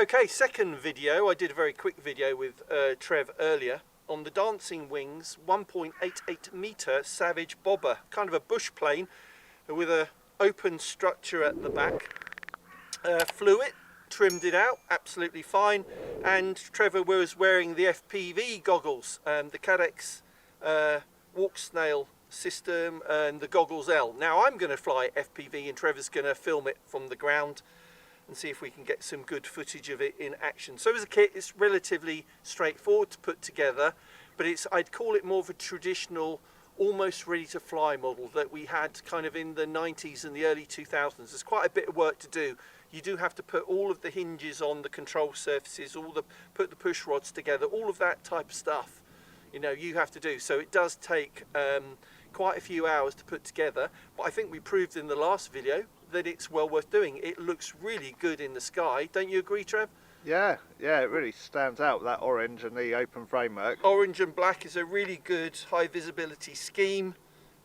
Okay, second video. I did a very quick video with Trev earlier on the Dancing Wings 1.88 metre Savage Bobber, kind of a bush plane with a open structure at the back. Flew it, trimmed it out, absolutely fine, and Trevor was wearing the FPV goggles, the Caddx Walksnail system and the Goggles L. Now I'm going to fly FPV and Trevor's going to film it from the ground and see if we can get some good footage of it in action. So as a kit, it's relatively straightforward to put together, but I'd call it more of a traditional, almost ready to fly model that we had kind of in the 90s and the early 2000s. There's quite a bit of work to do. You do have to put all of the hinges on the control surfaces, put the push rods together, all of that type of stuff, you know, you have to do. So it does take quite a few hours to put together, but I think we proved in the last video that it's well worth doing. It looks really good in the sky. Don't you agree, Trev? Yeah, it really stands out, that orange and the open framework. Orange and black is a really good high visibility scheme,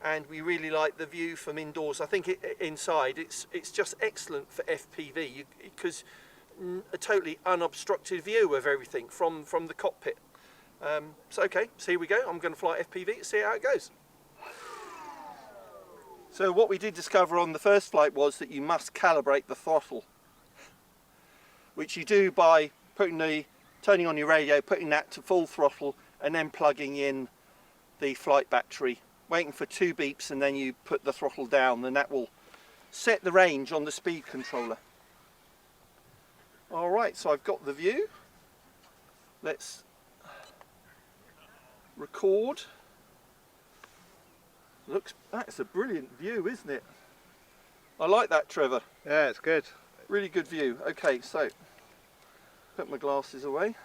and we really like the view from indoors. I think inside it's just excellent for FPV because a totally unobstructed view of everything from the cockpit. So okay, so here we go. I'm going to fly FPV and see how it goes. So what we did discover on the first flight was that you must calibrate the throttle, which you do by turning on your radio, putting that to full throttle, and then plugging in the flight battery, waiting for 2 beeps, and then you put the throttle down, and that will set the range on the speed controller. Alright, so I've got the view. Let's record. That's a brilliant view, isn't it? I like that, Trevor. Yeah, it's good. Really good view. Okay, so put my glasses away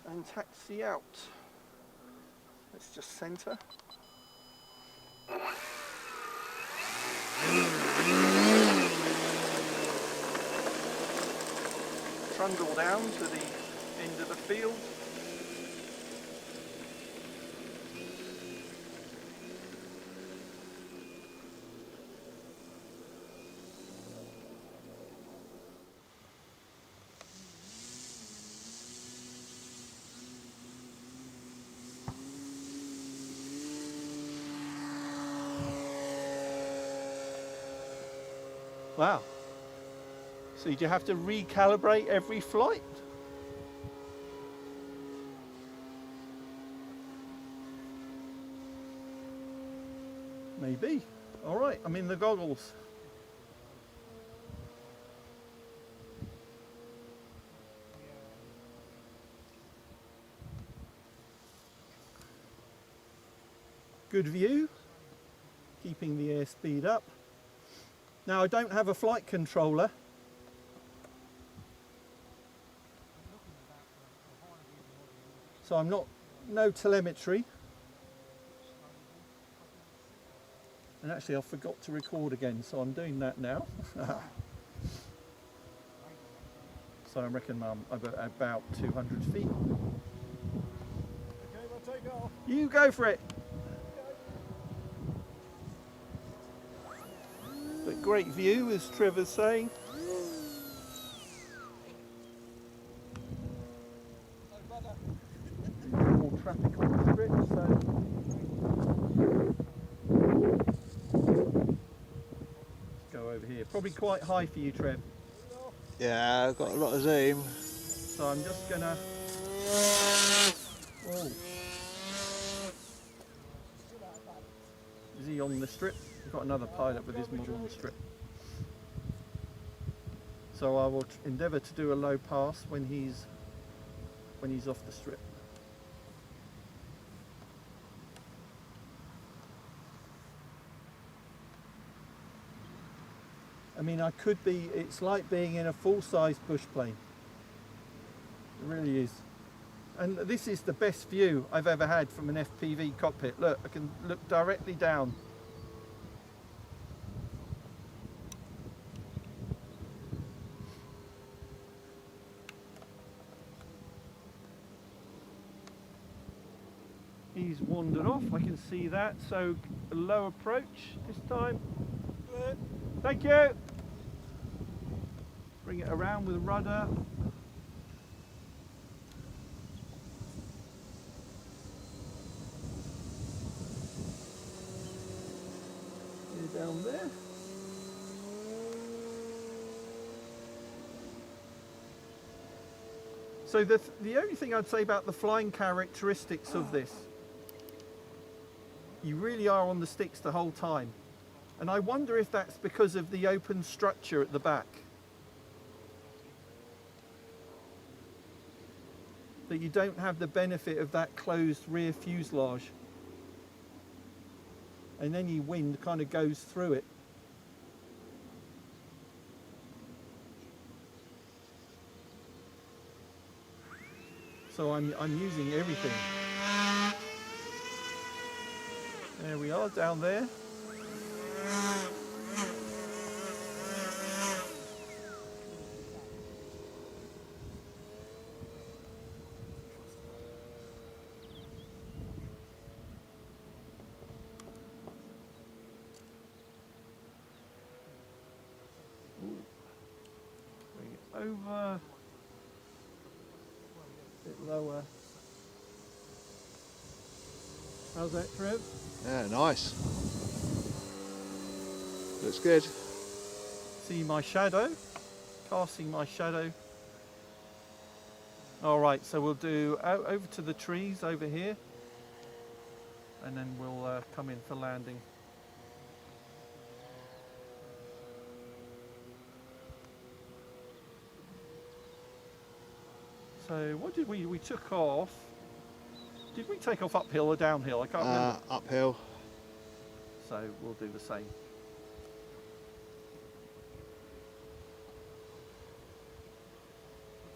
and taxi out. Let's just centre. Trundle down to the end of the field. Wow. So do you have to recalibrate every flight? Maybe. All right, I'm in the goggles. Good view, keeping the airspeed up. Now I don't have a flight controller, so no telemetry, and actually I forgot to record again, so I'm doing that now. So I reckon I'm about 200 feet. Okay, we'll take off. You go for it. But great view, as Trevor's saying. More traffic on the strip, so go over here. Probably quite high for you, Trev. Yeah, I've got a lot of zoom. So I'm just gonna. Oh. Is he on the strip? We've got another pilot with his model on the strip. So I will endeavour to do a low pass when he's off the strip. I mean, it's like being in a full-size bush plane. It really is. And this is the best view I've ever had from an FPV cockpit. Look, I can look directly down. He's wandered off, I can see that, so a low approach this time. Thank you. Bring it around with a rudder. Here down there. So the only thing I'd say about the flying characteristics of this, you really are on the sticks the whole time. And I wonder if that's because of the open structure at the back. That you don't have the benefit of that closed rear fuselage. And any wind kind of goes through it. So I'm using everything. There we are, down there. Bring it over. A bit lower. How's that, Trev? Yeah, nice. Looks good. See my shadow? Casting my shadow. Alright, so we'll do over to the trees over here. And then we'll come in for landing. So what did we took off? Did we take off uphill or downhill? I can't remember. Uphill. So we'll do the same.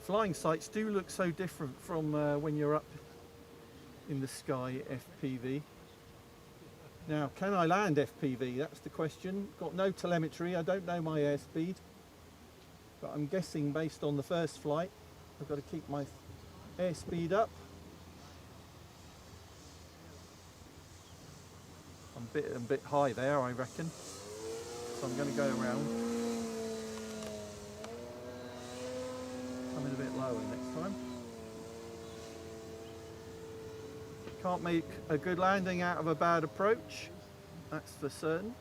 Flying sights do look so different from when you're up in the sky FPV. Now, can I land FPV? That's the question. Got no telemetry. I don't know my airspeed. But I'm guessing based on the first flight, I've got to keep my airspeed up. I'm a bit high there, I reckon. So I'm going to go around. Come in a bit lower next time. Can't make a good landing out of a bad approach. That's for certain.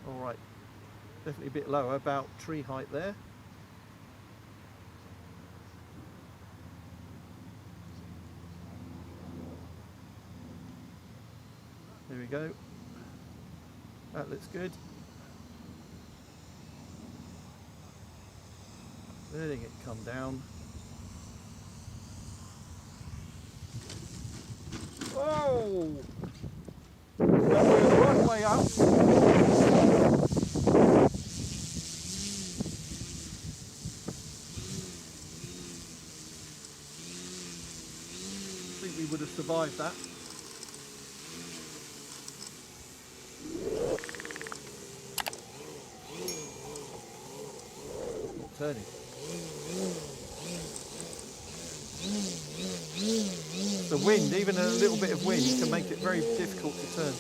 All right. Definitely a bit lower, about tree height there. There we go. That looks good. Letting it come down. Oh! That was right way up. I think we would have survived that. Turning. The wind, even a little bit of wind, can make it very difficult to turn.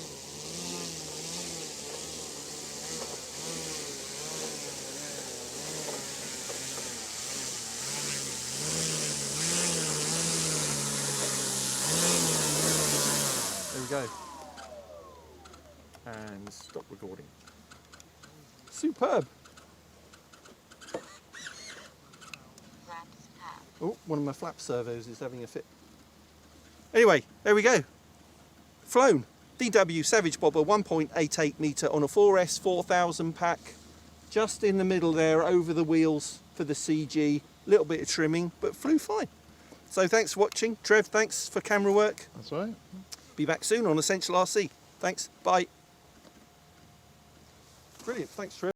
There we go. And stop recording. Superb. Oh, one of my flap servos is having a fit. Anyway, there we go. Flown. DW Savage Bobber 1.88 metre on a 4S 4000 pack. Just in the middle there, over the wheels for the CG. Little bit of trimming, but flew fine. So thanks for watching. Trev, thanks for camera work. That's right. Be back soon on Essential RC. Thanks. Bye. Brilliant. Thanks, Trev.